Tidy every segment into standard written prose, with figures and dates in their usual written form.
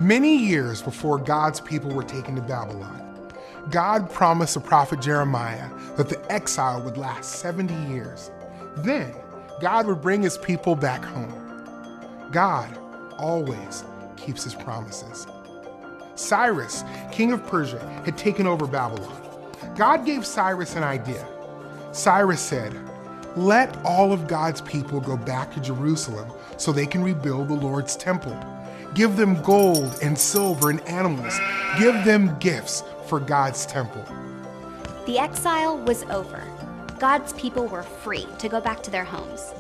Many years before God's people were taken to Babylon, God promised the prophet Jeremiah that the exile would last 70 years. Then, God would bring his people back home. God always keeps his promises. Cyrus, king of Persia, had taken over Babylon. God gave Cyrus an idea. Cyrus said, "Let all of God's people go back to Jerusalem so they can rebuild the Lord's temple. Give them gold and silver and animals. Give them gifts for God's temple." The exile was over. God's people were free to go back to their homes.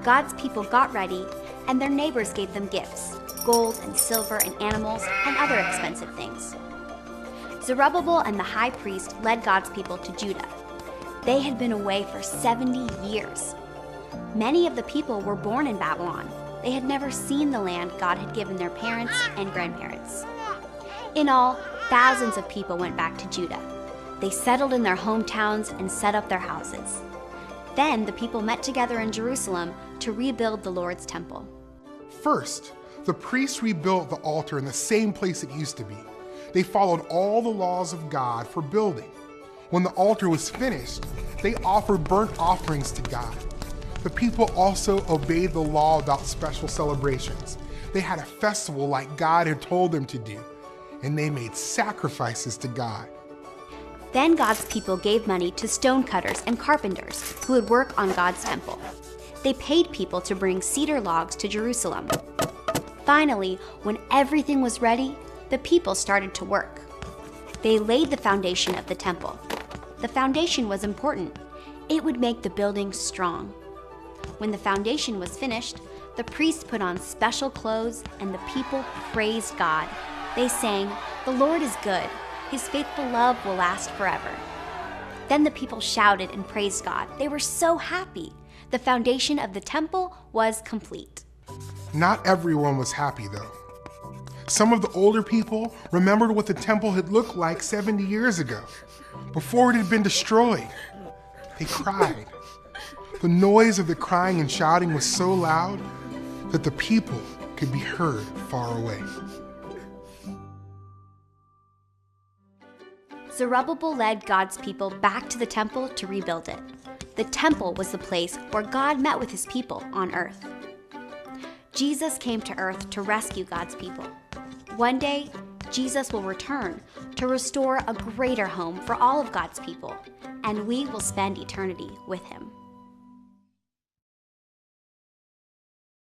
God's people got ready, and their neighbors gave them gifts, gold and silver and animals and other expensive things. Zerubbabel and the high priest led God's people to Judah. They had been away for 70 years. Many of the people were born in Babylon. They had never seen the land God had given their parents and grandparents. In all, thousands of people went back to Judah. They settled in their hometowns and set up their houses. Then the people met together in Jerusalem to rebuild the Lord's temple. First, the priests rebuilt the altar in the same place it used to be. They followed all the laws of God for building. When the altar was finished, they offered burnt offerings to God. The people also obeyed the law about special celebrations. They had a festival like God had told them to do, and they made sacrifices to God. Then God's people gave money to stonecutters and carpenters who would work on God's temple. They paid people to bring cedar logs to Jerusalem. Finally, when everything was ready, the people started to work. They laid the foundation of the temple. The foundation was important. It would make the building strong. When the foundation was finished, the priests put on special clothes and the people praised God. They sang, "The Lord is good. His faithful love will last forever." Then the people shouted and praised God. They were so happy. The foundation of the temple was complete. Not everyone was happy, though. Some of the older people remembered what the temple had looked like 70 years ago, before it had been destroyed. They cried. The noise of the crying and shouting was so loud that the people could be heard far away. Zerubbabel led God's people back to the temple to rebuild it. The temple was the place where God met with his people on earth. Jesus came to earth to rescue God's people. One day, Jesus will return to restore a greater home for all of God's people, and we will spend eternity with him.